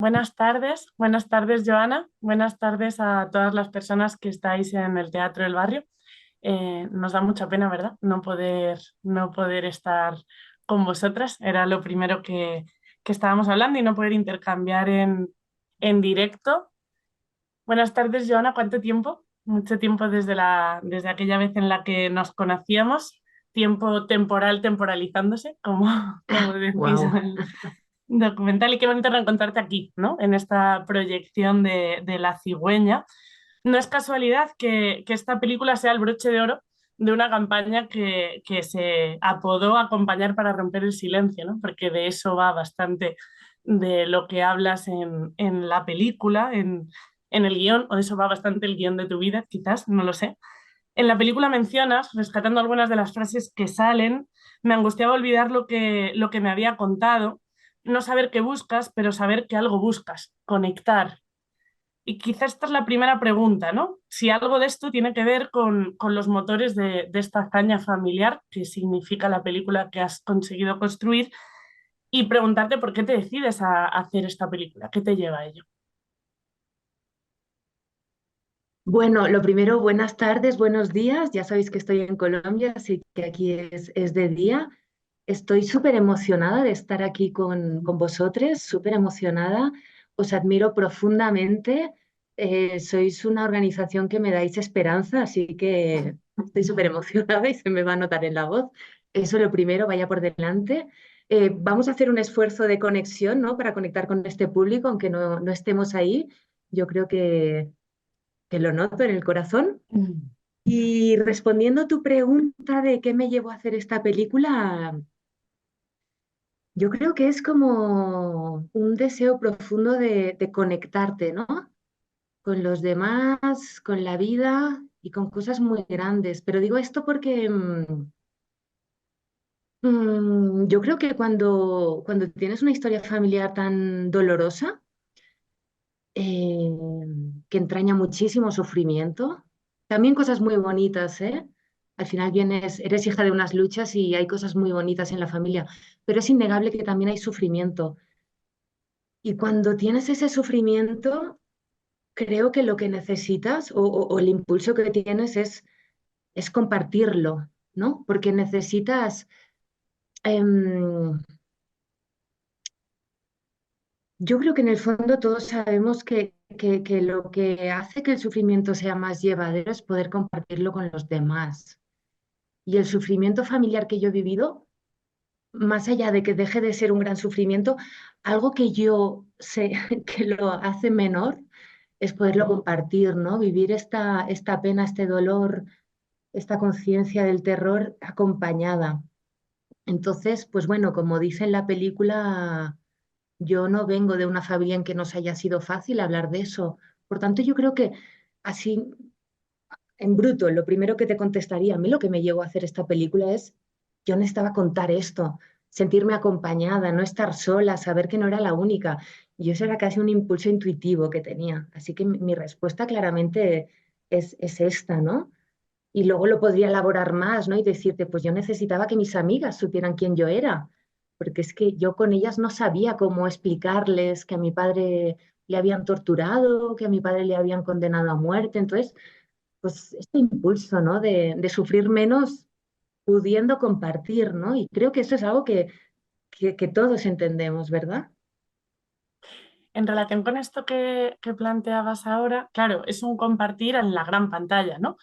Buenas tardes Joana, buenas tardes a todas las personas que estáis en el Teatro del Barrio. Nos da mucha pena, ¿verdad? No poder estar con vosotras. Era lo primero que estábamos hablando y no poder intercambiar en directo. Buenas tardes Joana, ¿cuánto tiempo? Mucho tiempo desde aquella vez en la que nos conocíamos. Tiempo temporal temporalizándose, como decís Wow. documental. Y qué bonito reencontrarte aquí, ¿no? En esta proyección de La Cigüeña. No es casualidad que esta película sea el broche de oro de una campaña que se apodó Acompañar para romper el silencio, ¿no? Porque de eso va bastante de lo que hablas en la película, en el guión, o de eso va bastante el guión de tu vida, quizás, no lo sé. En la película mencionas, rescatando algunas de las frases que salen, me angustiaba olvidar lo que me había contado, no saber qué buscas, pero saber que algo buscas, conectar. Y quizás esta es la primera pregunta, ¿no? Si algo de esto tiene que ver con los motores de esta hazaña familiar, que significa la película que has conseguido construir, y preguntarte por qué te decides a hacer esta película, qué te lleva a ello. Bueno, lo primero, buenas tardes, buenos días. Ya sabéis que estoy en Colombia, así que aquí es de día. Estoy súper emocionada de estar aquí con vosotros, súper emocionada. Os admiro profundamente. Sois una organización que me dais esperanza, así que estoy súper emocionada y se me va a notar en la voz. Eso lo primero, vaya por delante. Vamos a hacer un esfuerzo de conexión, ¿no? Para conectar con este público, aunque no estemos ahí. Yo creo que lo noto en el corazón. Y respondiendo a tu pregunta de qué me llevó a hacer esta película, yo creo que es como un deseo profundo de conectarte, ¿no? Con los demás, con la vida y con cosas muy grandes. Pero digo esto porque yo creo que cuando tienes una historia familiar tan dolorosa, eh, que entraña muchísimo sufrimiento. También cosas muy bonitas, ¿eh? Al final eres hija de unas luchas y hay cosas muy bonitas en la familia, pero es innegable que también hay sufrimiento. Y cuando tienes ese sufrimiento, creo que lo que necesitas o el impulso que tienes es compartirlo, ¿no? Porque necesitas... em, Yo creo que en el fondo todos sabemos que lo que hace que el sufrimiento sea más llevadero es poder compartirlo con los demás. Y el sufrimiento familiar que yo he vivido, más allá de que deje de ser un gran sufrimiento, algo que yo sé que lo hace menor es poderlo compartir, ¿no? Vivir esta pena, este dolor, esta conciencia del terror acompañada. Entonces, pues bueno, como dice en la película, yo no vengo de una familia en que nos haya sido fácil hablar de eso. Por tanto, yo creo que así, en bruto, lo primero que te contestaría, a mí lo que me llevó a hacer esta película es, yo necesitaba contar esto, sentirme acompañada, no estar sola, saber que no era la única. Y eso era casi un impulso intuitivo que tenía. Así que mi respuesta claramente es esta, ¿no? Y luego lo podría elaborar más, ¿no? Y decirte, pues yo necesitaba que mis amigas supieran quién yo era, porque es que yo con ellas no sabía cómo explicarles que a mi padre le habían torturado, que a mi padre le habían condenado a muerte. Entonces, pues este impulso, ¿no? De sufrir menos pudiendo compartir, ¿no? Y creo que eso es algo que todos entendemos, ¿verdad? En relación con esto que planteabas ahora, claro, es un compartir en la gran pantalla, ¿no?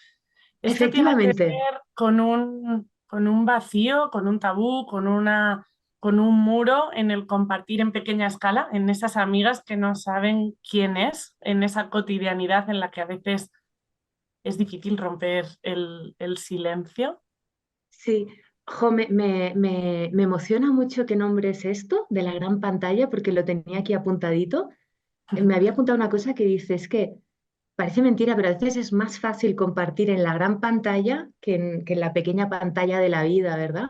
Esto tiene que Efectivamente. ver con un vacío, con un tabú, con un muro en el compartir en pequeña escala, en esas amigas que no saben quién es, en esa cotidianidad en la que a veces es difícil romper el silencio. Sí, jo, me emociona mucho que nombres esto de la gran pantalla porque lo tenía aquí apuntadito. Me había apuntado una cosa que dice, es que parece mentira, pero a veces es más fácil compartir en la gran pantalla que en la pequeña pantalla de la vida, ¿verdad?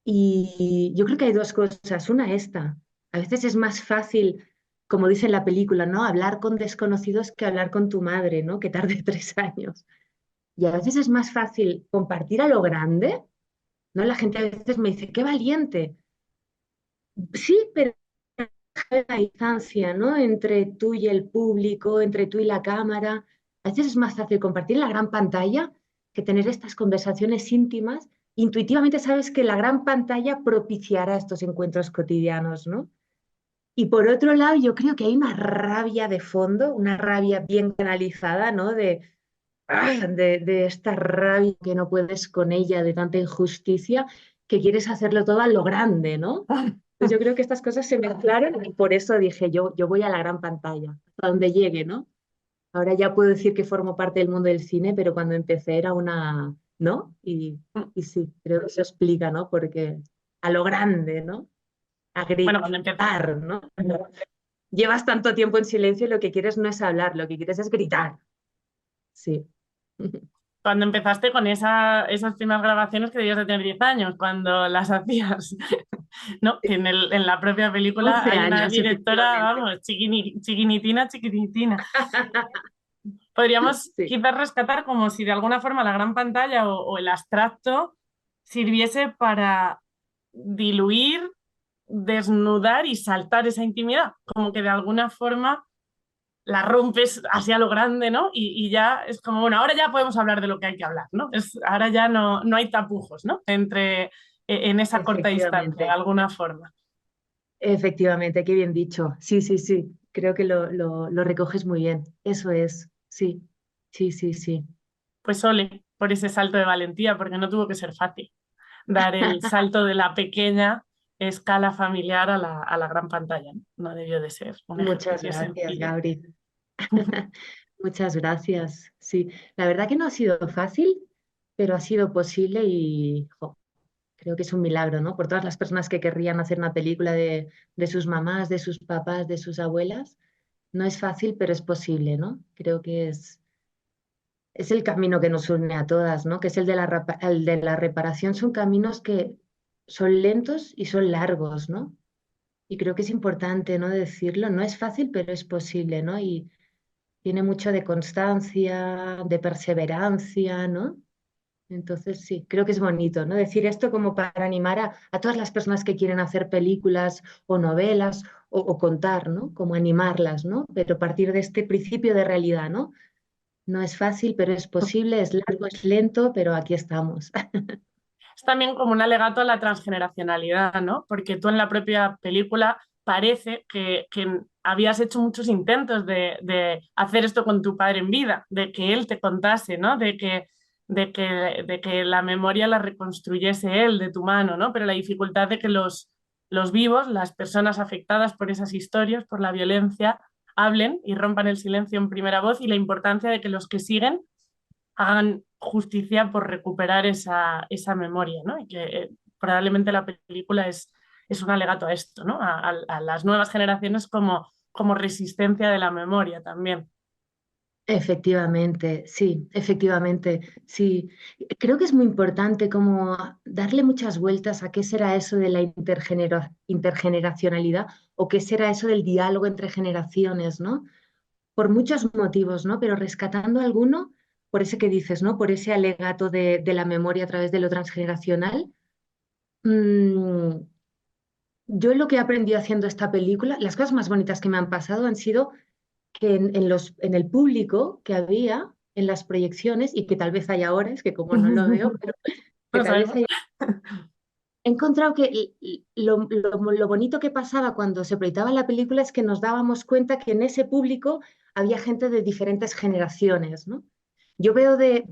Y yo creo que hay dos cosas. Una, esta. A veces es más fácil, como dice en la película, ¿no? Hablar con desconocidos que hablar con tu madre, ¿no? Que tarde 3 años. Y a veces es más fácil compartir a lo grande, ¿no? La gente a veces me dice, qué valiente. Sí, la distancia, ¿no? Entre tú y el público, entre tú y la cámara. A veces es más fácil compartir la gran pantalla que tener estas conversaciones íntimas. Intuitivamente sabes que la gran pantalla propiciará estos encuentros cotidianos, ¿no? Y por otro lado, yo creo que hay una rabia de fondo, una rabia bien canalizada, ¿no? De esta rabia que no puedes con ella, de tanta injusticia, que quieres hacerlo todo a lo grande, ¿no? Pues yo creo que estas cosas se mezclaron y por eso dije yo voy a la gran pantalla, hasta donde llegue, ¿no? Ahora ya puedo decir que formo parte del mundo del cine, pero cuando empecé era una, ¿no? Y sí, creo que eso explica, ¿no? Porque a lo grande, ¿no? A Bueno, cuando empecé, gritar, ¿no? Llevas tanto tiempo en silencio y lo que quieres no es hablar, lo que quieres es gritar. Sí. cuando empezaste con esas primeras grabaciones que debías de tener 10 años, cuando las hacías, ¿no? Que en la propia película 11 hay una años, directora, efectivamente. vamos, chiquinitina, chiquinitina. Podríamos Sí. quizás rescatar como si de alguna forma la gran pantalla o el abstracto sirviese para diluir, desnudar y saltar esa intimidad, como que de alguna forma la rompes hacia lo grande, ¿no? Y ya es como, bueno, ahora ya podemos hablar de lo que hay que hablar, ¿no? Ahora ya no hay tapujos, ¿no? En esa corta distancia, de Efectivamente, alguna forma. efectivamente, qué bien dicho. Sí, sí, sí, creo que lo recoges muy bien. Eso es, sí, sí, sí, sí. Pues ole, por ese salto de valentía, porque no tuvo que ser fácil dar el salto de la pequeña escala familiar a la gran pantalla, ¿no? No debió de ser un Muchas ejercicio gracias, sencillo. Gabri. Muchas gracias. Sí, la verdad que no ha sido fácil, pero ha sido posible y jo, creo que es un milagro, ¿no? Por todas las personas que querrían hacer una película de sus mamás, de sus papás, de sus abuelas. No es fácil, pero es posible, ¿no? Creo que es el camino que nos une a todas, ¿no? Que es el de la reparación. Son caminos que son lentos y son largos, ¿no? Y creo que es importante, ¿no? Decirlo. No es fácil, pero es posible, ¿no? Y tiene mucho de constancia, de perseverancia, ¿no? Entonces sí, creo que es bonito, ¿no? Decir esto como para animar a todas las personas que quieren hacer películas o novelas o contar, ¿no? Como animarlas, ¿no? Pero partir de este principio de realidad, ¿no? No es fácil, pero es posible, es largo, es lento, pero aquí estamos. Es también como un alegato a la transgeneracionalidad, ¿no? Porque tú en la propia película parece que habías hecho muchos intentos de hacer esto con tu padre en vida, de que él te contase, ¿no? De que la memoria la reconstruyese él de tu mano, ¿no? Pero la dificultad de que los vivos, las personas afectadas por esas historias, por la violencia, hablen y rompan el silencio en primera voz y la importancia de que los que siguen hagan justicia por recuperar esa memoria, ¿no? Y que probablemente la película es un alegato a esto, ¿no? A las nuevas generaciones como resistencia de la memoria también. Efectivamente, sí, efectivamente, sí. Creo que es muy importante como darle muchas vueltas a qué será eso de la intergeneracionalidad o qué será eso del diálogo entre generaciones, ¿no? Por muchos motivos, ¿no? Pero rescatando alguno, por ese que dices, ¿no? Por ese alegato de la memoria a través de lo transgeneracional. mm, yo lo que he aprendido haciendo esta película, las cosas más bonitas que me han pasado han sido que en el público que había en las proyecciones y que tal vez hay ahora, es que como no lo veo, pero que No tal vez sabemos. haya, he encontrado que lo bonito que pasaba cuando se proyectaba la película es que nos dábamos cuenta que en ese público había gente de diferentes generaciones, ¿no? Yo vengo de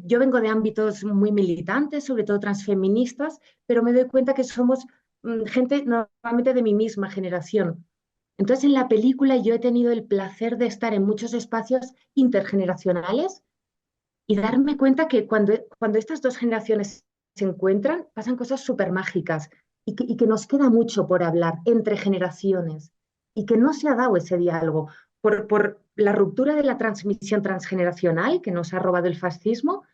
ámbitos muy militantes, sobre todo transfeministas, pero me doy cuenta que somos gente normalmente de mi misma generación. Entonces, en la película yo he tenido el placer de estar en muchos espacios intergeneracionales y darme cuenta que cuando estas dos generaciones se encuentran, pasan cosas súper mágicas y que nos queda mucho por hablar entre generaciones y que no se ha dado ese diálogo por la ruptura de la transmisión transgeneracional que nos ha robado el fascismo,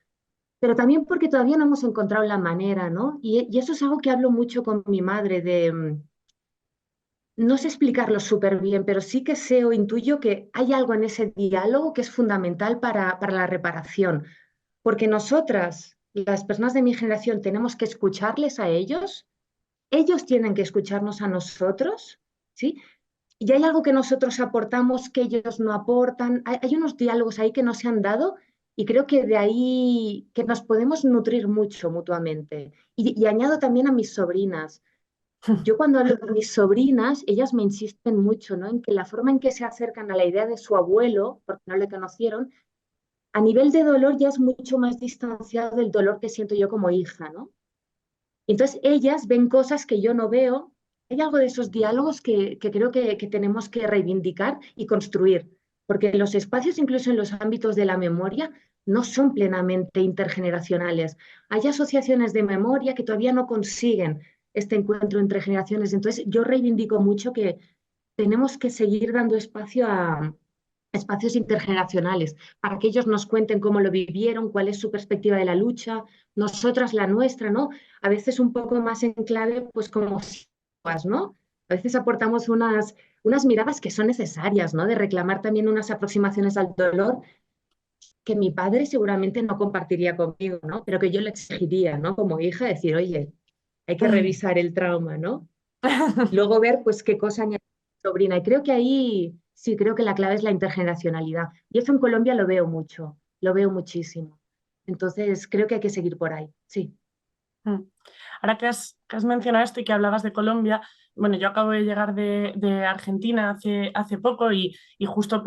pero también porque todavía no hemos encontrado la manera, ¿no? Y eso es algo que hablo mucho con mi madre de no sé explicarlo súper bien, pero sí que sé o intuyo que hay algo en ese diálogo que es fundamental para la reparación, porque nosotras, las personas de mi generación, tenemos que escucharles a ellos tienen que escucharnos a nosotros, ¿sí? y hay algo que nosotros aportamos que ellos no aportan. Hay unos diálogos ahí que no se han dado y creo que de ahí que nos podemos nutrir mucho mutuamente. Y añado también a mis sobrinas. Yo cuando hablo con mis sobrinas, ellas me insisten mucho, ¿no? En que la forma en que se acercan a la idea de su abuelo, porque no le conocieron, a nivel de dolor ya es mucho más distanciado del dolor que siento yo como hija, ¿no? Entonces ellas ven cosas que yo no veo. Hay algo de esos diálogos que creo que tenemos que reivindicar y construir, porque los espacios, incluso en los ámbitos de la memoria, no son plenamente intergeneracionales. Hay asociaciones de memoria que todavía no consiguen este encuentro entre generaciones. Entonces yo reivindico mucho que tenemos que seguir dando espacio a espacios intergeneracionales para que ellos nos cuenten cómo lo vivieron, cuál es su perspectiva de la lucha, nosotras la nuestra, ¿no? A veces un poco más en clave, pues como ¿no? A veces aportamos unas miradas que son necesarias, ¿no? De reclamar también unas aproximaciones al dolor que mi padre seguramente no compartiría conmigo, ¿no? Pero que yo le exigiría, ¿no? Como hija, decir, oye, hay que revisar el trauma, ¿no? Luego ver, pues, qué cosa añadir a mi sobrina. Y creo que ahí, sí, creo que la clave es la intergeneracionalidad. Y eso en Colombia lo veo mucho, lo veo muchísimo. Entonces, creo que hay que seguir por ahí, sí. Mm. Ahora que has mencionado esto y que hablabas de Colombia, bueno, yo acabo de llegar de Argentina hace poco y justo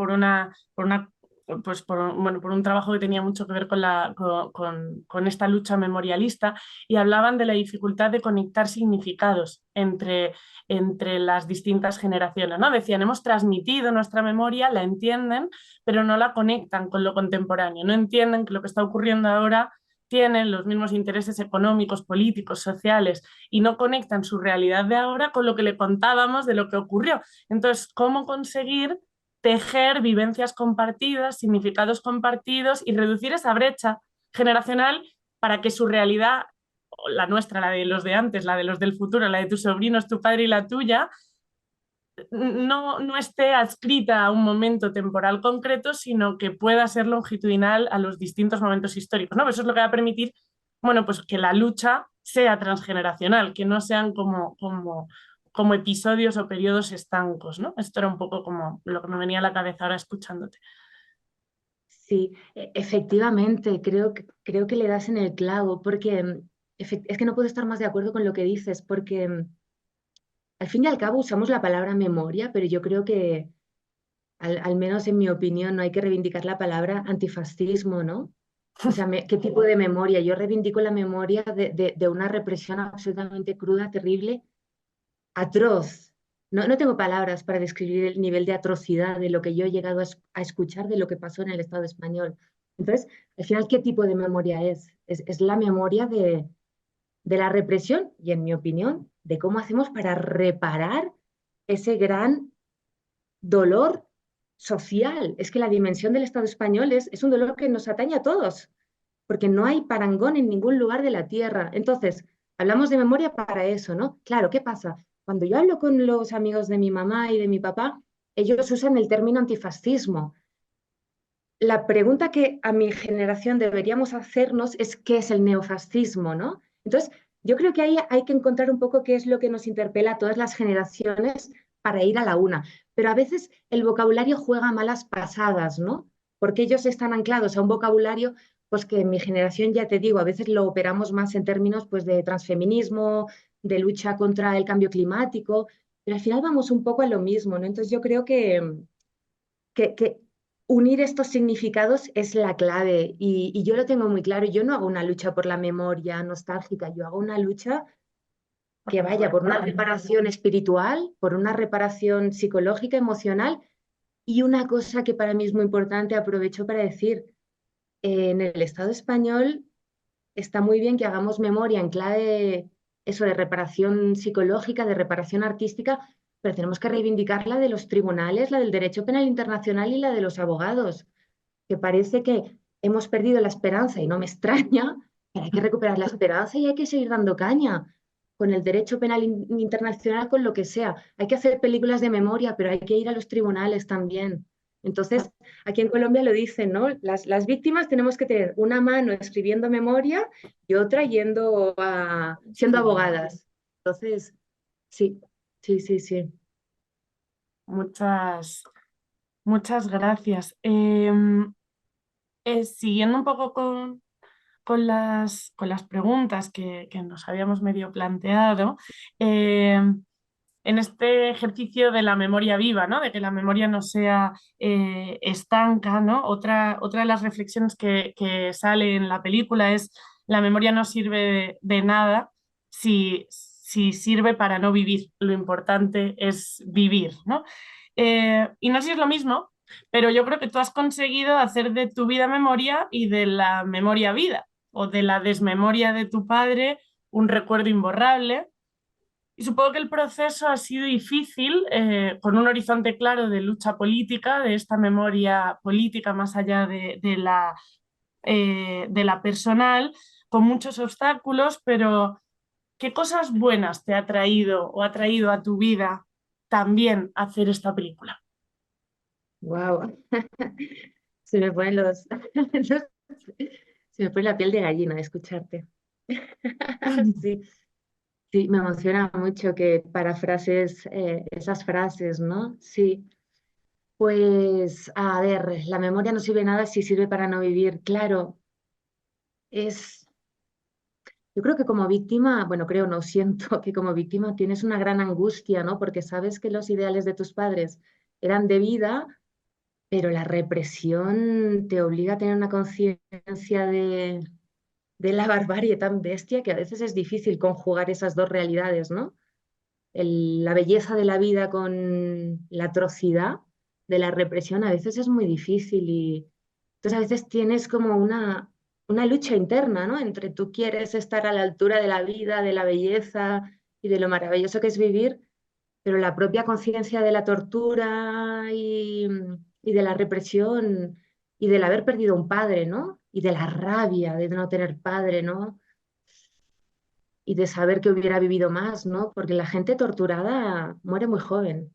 pues bueno, por un trabajo que tenía mucho que ver con esta lucha memorialista y hablaban de la dificultad de conectar significados entre las distintas generaciones, ¿no? Decían, hemos transmitido nuestra memoria, la entienden, pero no la conectan con lo contemporáneo, no entienden que lo que está ocurriendo ahora tienen los mismos intereses económicos, políticos, sociales y no conectan su realidad de ahora con lo que le contábamos de lo que ocurrió. Entonces, ¿cómo conseguir tejer vivencias compartidas, significados compartidos y reducir esa brecha generacional para que su realidad, la nuestra, la de los de antes, la de los del futuro, la de tus sobrinos, tu padre y la tuya, no esté adscrita a un momento temporal concreto, sino que pueda ser longitudinal a los distintos momentos históricos, ¿no? Eso es lo que va a permitir, bueno, pues que la lucha sea transgeneracional, que no sean como episodios o periodos estancos, ¿no? Esto era un poco como lo que me venía a la cabeza ahora escuchándote. Sí, efectivamente, creo que le das en el clavo, porque es que no puedo estar más de acuerdo con lo que dices, porque al fin y al cabo usamos la palabra memoria, pero yo creo que, al menos en mi opinión, no hay que reivindicar la palabra antifascismo, ¿no? O sea, ¿qué tipo de memoria? Yo reivindico la memoria de una represión absolutamente cruda, terrible, atroz. No tengo palabras para describir el nivel de atrocidad de lo que yo he llegado a escuchar de lo que pasó en el Estado español. Entonces, al final, ¿qué tipo de memoria es? Es la memoria de la represión y, en mi opinión, de cómo hacemos para reparar ese gran dolor social. Es que la dimensión del Estado español es un dolor que nos atañe a todos, porque no hay parangón en ningún lugar de la tierra. Entonces, hablamos de memoria para eso, ¿no? Claro, ¿qué pasa? Cuando yo hablo con los amigos de mi mamá y de mi papá, ellos usan el término antifascismo. La pregunta que a mi generación deberíamos hacernos es qué es el neofascismo, ¿no? Entonces, yo creo que ahí hay que encontrar un poco qué es lo que nos interpela a todas las generaciones para ir a la una. Pero a veces el vocabulario juega malas pasadas, ¿no? Porque ellos están anclados a un vocabulario, pues que en mi generación, ya te digo, a veces lo operamos más en términos pues de transfeminismo, de lucha contra el cambio climático, pero al final vamos un poco a lo mismo, ¿no? Entonces yo creo que unir estos significados es la clave y yo lo tengo muy claro. Yo no hago una lucha por la memoria nostálgica, yo hago una lucha que vaya por una reparación espiritual, por una reparación psicológica, emocional y una cosa que para mí es muy importante, aprovecho para decir, en el Estado español está muy bien que hagamos memoria en clave eso de reparación psicológica, de reparación artística, pero tenemos que reivindicar la de los tribunales, la del derecho penal internacional y la de los abogados, que parece que hemos perdido la esperanza y no me extraña, pero hay que recuperar la esperanza y hay que seguir dando caña con el derecho penal internacional, con lo que sea. Hay que hacer películas de memoria, pero hay que ir a los tribunales también. Entonces, aquí en Colombia lo dicen, ¿no? Las víctimas tenemos que tener una mano escribiendo memoria y otra siendo abogadas. Entonces, sí, sí, sí, sí. Muchas, muchas gracias. Siguiendo un poco con las preguntas que nos habíamos medio planteado, en este ejercicio de la memoria viva, ¿no? De que la memoria no sea estanca, ¿no? Otra de las reflexiones que sale en la película es la memoria no sirve de nada si sirve para no vivir. Lo importante es vivir, ¿no? Y no sé si es lo mismo, pero yo creo que tú has conseguido hacer de tu vida memoria y de la memoria vida, o de la desmemoria de tu padre un recuerdo imborrable. Y supongo que el proceso ha sido difícil, con un horizonte claro de lucha política, de esta memoria política más allá de la personal, con muchos obstáculos, pero ¿qué cosas buenas te ha traído o ha traído a tu vida también hacer esta película? Wow. Se me ponen se me pone la piel de gallina de escucharte. Sí, sí, me emociona mucho que parafrases esas frases, ¿no? Sí. Pues, a ver, la memoria no sirve nada si sirve para no vivir. Claro, es, yo creo que como víctima, bueno, creo, no siento que como víctima tienes una gran angustia, ¿no? Porque sabes que los ideales de tus padres eran de vida, pero la represión te obliga a tener una conciencia de la barbarie tan bestia que a veces es difícil conjugar esas dos realidades, ¿no? La belleza de la vida con la atrocidad de la represión a veces es muy difícil y entonces a veces tienes como una lucha interna, ¿no? Entre tú quieres estar a la altura de la vida, de la belleza y de lo maravilloso que es vivir, pero la propia conciencia de la tortura y de la represión y del haber perdido un padre, ¿no? Y de la rabia de no tener padre, ¿no? Y de saber que hubiera vivido más, ¿no? Porque la gente torturada muere muy joven.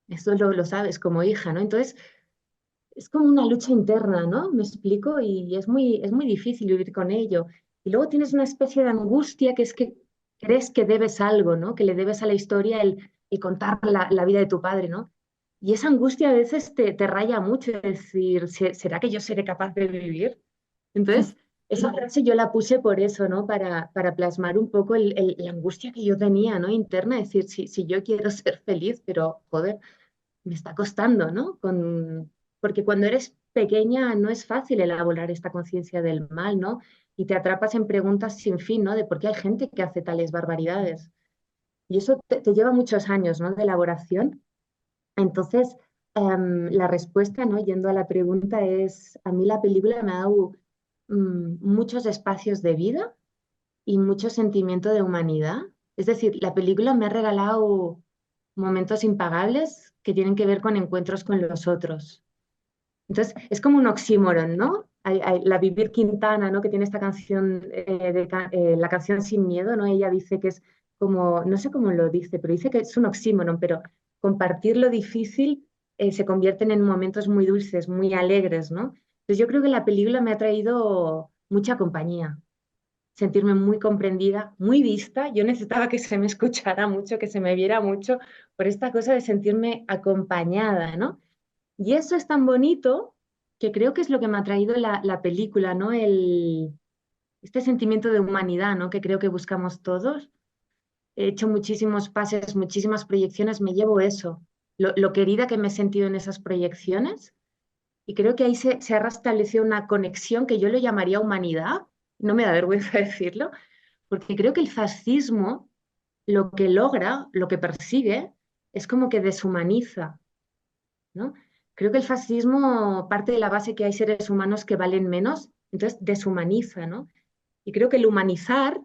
Eso lo sabes como hija, ¿no? Entonces, es como una lucha interna, ¿no? Me explico y es muy difícil vivir con ello. Y luego tienes una especie de angustia que es que crees que debes algo, ¿no? Que le debes a la historia el contar la vida de tu padre, ¿no? Y esa angustia a veces te raya mucho, es decir, ¿será que yo seré capaz de vivir? Entonces, esa frase yo la puse por eso, ¿no? Para plasmar un poco la angustia que yo tenía, ¿no? Interna, es decir, si yo quiero ser feliz, pero joder, me está costando, ¿no? Porque cuando eres pequeña no es fácil elaborar esta conciencia del mal, ¿no? Y te atrapas en preguntas sin fin, ¿no? De por qué hay gente que hace tales barbaridades. Y eso te lleva muchos años, ¿no? De elaboración. Entonces, la respuesta, ¿no? Yendo a la pregunta es, a mí la película me ha dado muchos espacios de vida y mucho sentimiento de humanidad. Es decir, la película me ha regalado momentos impagables que tienen que ver con encuentros con los otros. Entonces, es como un oxímoron, ¿no? La Vivir Quintana, ¿no? Que tiene esta canción, la canción Sin Miedo, ¿no? Ella dice que es como, no sé cómo lo dice, pero dice que es un oxímoron, pero compartir lo difícil se convierten en momentos muy dulces, muy alegres, ¿no? Entonces, yo creo que la película me ha traído mucha compañía, sentirme muy comprendida, muy vista. Yo necesitaba que se me escuchara mucho, que se me viera mucho, por esta cosa de sentirme acompañada, ¿no? Y eso es tan bonito que creo que es lo que me ha traído la película, ¿no? Este sentimiento de humanidad, ¿no? Que creo que buscamos todos. He hecho muchísimos pases, muchísimas proyecciones, me llevo eso, lo querida que me he sentido en esas proyecciones. Y creo que ahí se ha restablecido una conexión que yo le llamaría humanidad, no me da vergüenza decirlo, porque creo que el fascismo lo que logra, lo que persigue, es como que deshumaniza, ¿no? Creo que el fascismo parte de la base que hay seres humanos que valen menos, entonces deshumaniza, ¿no? Y creo que el humanizar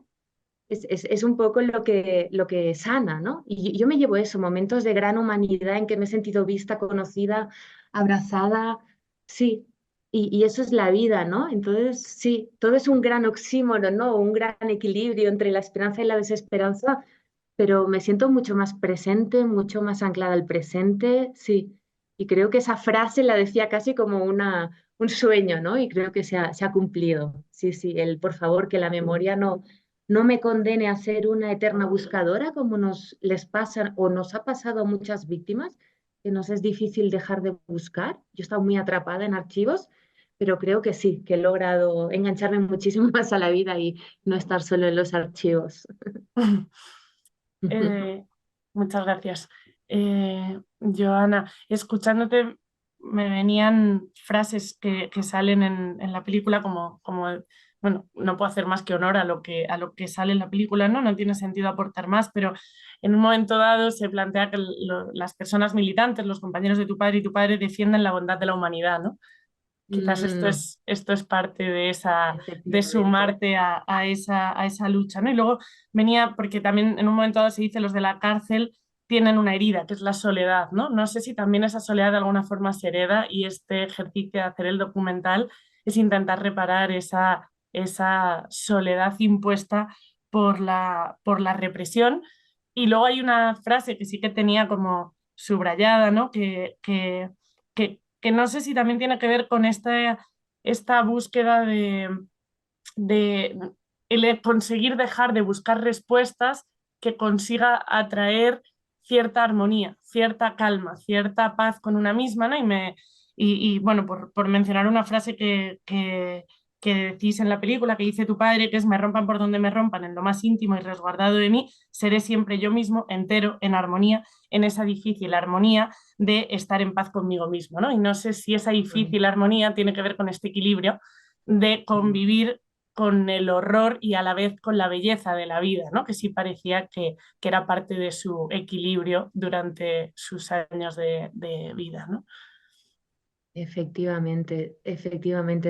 es un poco lo que sana, ¿no? Y yo me llevo eso, momentos de gran humanidad en que me he sentido vista, conocida, abrazada, sí. Y eso es la vida, ¿no? Entonces, sí, todo es un gran oxímoron, ¿no? Un gran equilibrio entre la esperanza y la desesperanza, pero me siento mucho más presente, mucho más anclada al presente, sí. Y creo que esa frase la decía casi como un sueño, ¿no? Y creo que se ha cumplido. Sí, sí, el por favor que la memoria no me condene a ser una eterna buscadora como nos les pasa o nos ha pasado a muchas víctimas, que nos es difícil dejar de buscar. Yo he estado muy atrapada en archivos, pero creo que sí, que he logrado engancharme muchísimo más a la vida y no estar solo en los archivos. Eh, muchas gracias. Joana, escuchándote me venían frases que salen en la película como, bueno, no puedo hacer más que honor a lo que sale en la película, ¿no? No tiene sentido aportar más, pero en un momento dado se plantea que las personas militantes, los compañeros de tu padre y tu padre defienden la bondad de la humanidad, ¿no? Quizás Mm, esto es parte de efectivamente. sumarte a esa lucha, ¿no? Y luego venía, porque también en un momento dado se dice los de la cárcel tienen una herida, que es la soledad, ¿no? No sé si también esa soledad de alguna forma se hereda y este ejercicio de hacer el documental es intentar reparar esa soledad impuesta por la represión. Y luego hay una frase que sí que tenía como subrayada, ¿no? Que no sé si también tiene que ver con esta búsqueda de conseguir dejar de buscar respuestas que consiga atraer cierta armonía, cierta calma, cierta paz con una misma, ¿no? Bueno, por mencionar una frase que decís en la película, que dice tu padre, que es me rompan por donde me rompan, en lo más íntimo y resguardado de mí, seré siempre yo mismo, entero, en armonía, en esa difícil armonía de estar en paz conmigo mismo, ¿no? Y no sé si esa difícil armonía tiene que ver con este equilibrio de convivir con el horror y a la vez con la belleza de la vida, ¿no? Que sí parecía que era parte de su equilibrio durante sus años de vida, ¿no? Efectivamente,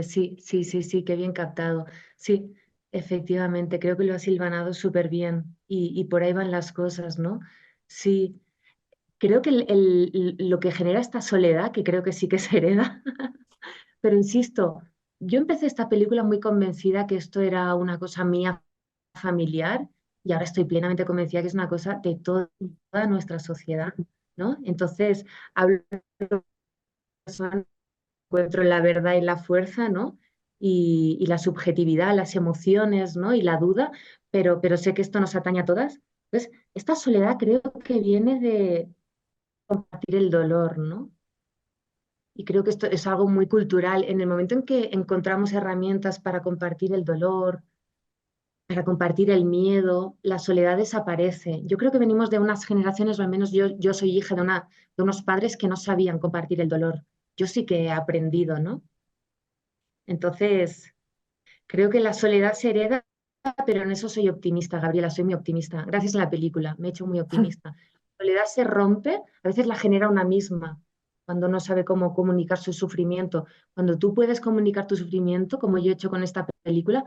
sí, sí, sí, sí, qué bien captado. Sí, efectivamente, creo que lo has hilvanado súper bien y por ahí van las cosas, ¿no? Sí, creo que lo que genera esta soledad, que creo que sí que se hereda, pero insisto, yo empecé esta película muy convencida que esto era una cosa mía familiar y ahora estoy plenamente convencida que es una cosa de toda nuestra sociedad, ¿no? Entonces, hablo encuentro la verdad y la fuerza, ¿no? Y la subjetividad, las emociones, ¿no? Y la duda, pero sé que esto nos atañe a todas. Entonces, esta soledad creo que viene de compartir el dolor, ¿no? Y creo que esto es algo muy cultural. En el momento en que encontramos herramientas para compartir el dolor, para compartir el miedo, la soledad desaparece. Yo creo que venimos de unas generaciones, o al menos yo soy hija de unos padres que no sabían compartir el dolor. Yo sí que he aprendido, ¿no? Entonces, creo que la soledad se hereda, pero en eso soy optimista, Gabriela, soy muy optimista. Gracias a la película, me he hecho muy optimista. La soledad se rompe, a veces la genera una misma, cuando no sabe cómo comunicar su sufrimiento. Cuando tú puedes comunicar tu sufrimiento, como yo he hecho con esta película,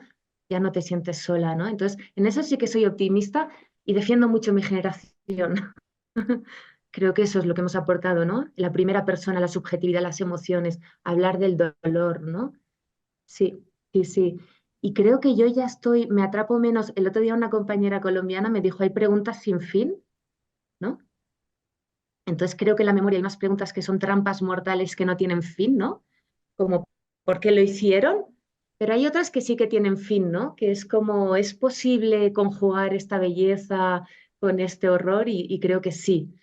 ya no te sientes sola, ¿no? Entonces, en eso sí que soy optimista y defiendo mucho mi generación. Creo que eso es lo que hemos aportado, ¿no? La primera persona, la subjetividad, las emociones, hablar del dolor, ¿no? Sí, sí, sí. Y creo que yo ya estoy, me atrapo menos. El otro día una compañera colombiana me dijo, hay preguntas sin fin, ¿no? Entonces creo que en la memoria hay unas preguntas que son trampas mortales que no tienen fin, ¿no? Como, ¿por qué lo hicieron? Pero hay otras que sí que tienen fin, ¿no? Que es como, ¿es posible conjugar esta belleza con este horror? Y creo que sí.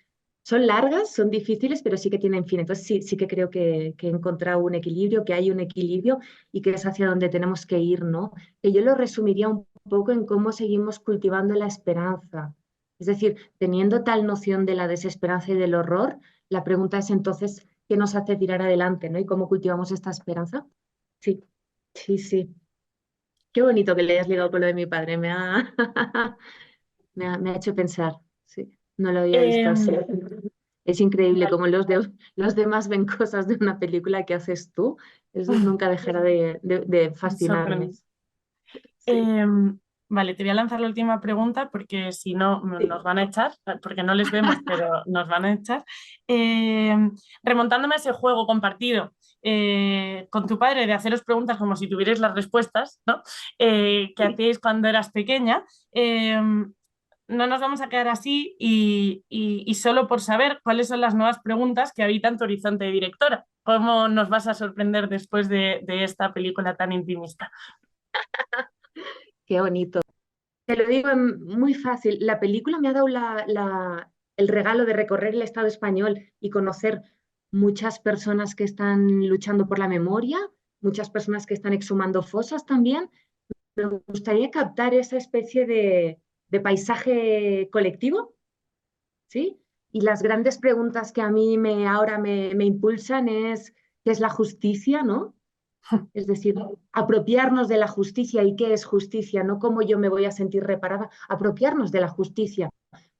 Son largas, son difíciles, pero sí que tienen fin. Entonces sí, sí que creo que he encontrado un equilibrio, que hay un equilibrio y que es hacia donde tenemos que ir, ¿no? Que yo lo resumiría un poco en cómo seguimos cultivando la esperanza. Es decir, teniendo tal noción de la desesperanza y del horror, la pregunta es entonces, ¿qué nos hace tirar adelante, ¿no? Y cómo cultivamos esta esperanza. Sí, sí, sí. Qué bonito que le hayas ligado con lo de mi padre. Me ha hecho pensar. Sí, no lo había visto así. Em, Es increíble vale, cómo los demás ven cosas de una película que haces tú. Eso nunca dejará de me fascinarme. sorprende. Sí, Vale, te voy a lanzar la última pregunta porque si no sí. nos van a echar, porque no les vemos, pero nos van a echar. Remontándome a ese juego compartido con tu padre de haceros preguntas como si tuvierais las respuestas, ¿no? Que hacíais cuando eras pequeña. No nos vamos a quedar así y solo por saber cuáles son las nuevas preguntas que habitan tu horizonte de directora. ¿Cómo nos vas a sorprender después de esta película tan intimista? Qué bonito. Te lo digo muy fácil. La película me ha dado el regalo de recorrer el Estado español y conocer muchas personas que están luchando por la memoria, muchas personas que están exhumando fosas también. Me gustaría captar esa especie de paisaje colectivo, ¿sí? Y las grandes preguntas que a mí ahora me impulsan es, ¿qué es la justicia, no? Es decir, apropiarnos de la justicia y qué es justicia, no cómo yo me voy a sentir reparada, apropiarnos de la justicia,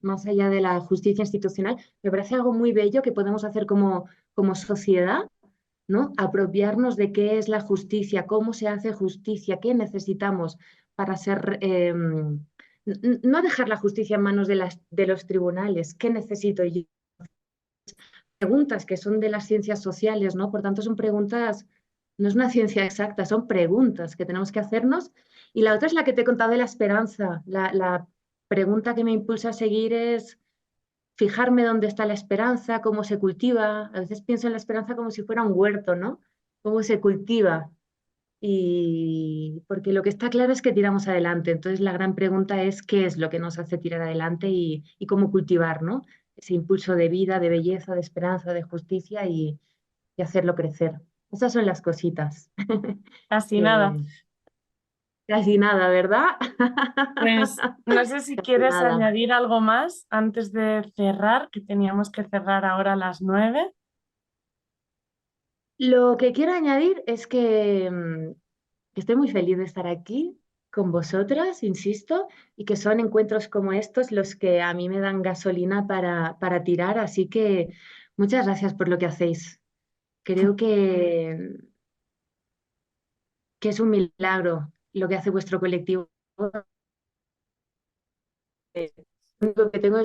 más allá de la justicia institucional, me parece algo muy bello que podemos hacer como sociedad, ¿no? Apropiarnos de qué es la justicia, cómo se hace justicia, qué necesitamos para ser, no dejar la justicia en manos de los tribunales, qué necesito yo. Preguntas que son de las ciencias sociales, ¿no? Por tanto, son preguntas, no es una ciencia exacta, son preguntas que tenemos que hacernos. Y la otra es la que te he contado de la esperanza. La pregunta que me impulsa a seguir es fijarme dónde está la esperanza, cómo se cultiva. A veces pienso en la esperanza como si fuera un huerto, ¿no? Cómo se cultiva. Y porque lo que está claro es que tiramos adelante. Entonces la gran pregunta es qué es lo que nos hace tirar adelante y cómo cultivar, ¿no? Ese impulso de vida, de belleza, de esperanza, de justicia y hacerlo crecer. Esas son las cositas. Casi nada. que casi nada, ¿verdad? Pues no sé si Casi quieres nada. añadir algo más antes de cerrar, que teníamos que cerrar ahora a las 9. Lo que quiero añadir es que estoy muy feliz de estar aquí con vosotras, insisto, y que son encuentros como estos los que a mí me dan gasolina para tirar, así que muchas gracias por lo que hacéis. Creo que es un milagro lo que hace vuestro colectivo. Lo único que tengo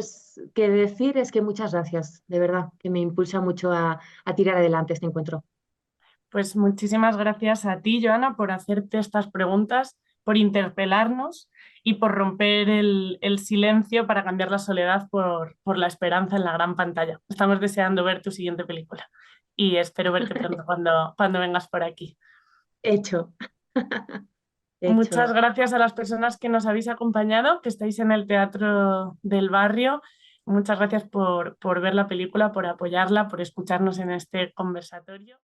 que decir es que muchas gracias, de verdad, que me impulsa mucho a tirar adelante este encuentro. Pues muchísimas gracias a ti, Joana, por hacerte estas preguntas, por interpelarnos y por romper el silencio para cambiar la soledad por la esperanza en la gran pantalla. Estamos deseando ver tu siguiente película y espero verte pronto cuando vengas por aquí. Hecho, Muchas hecho. gracias a las personas que nos habéis acompañado, que estáis en el Teatro del Barrio. Muchas gracias por ver la película, por apoyarla, por escucharnos en este conversatorio.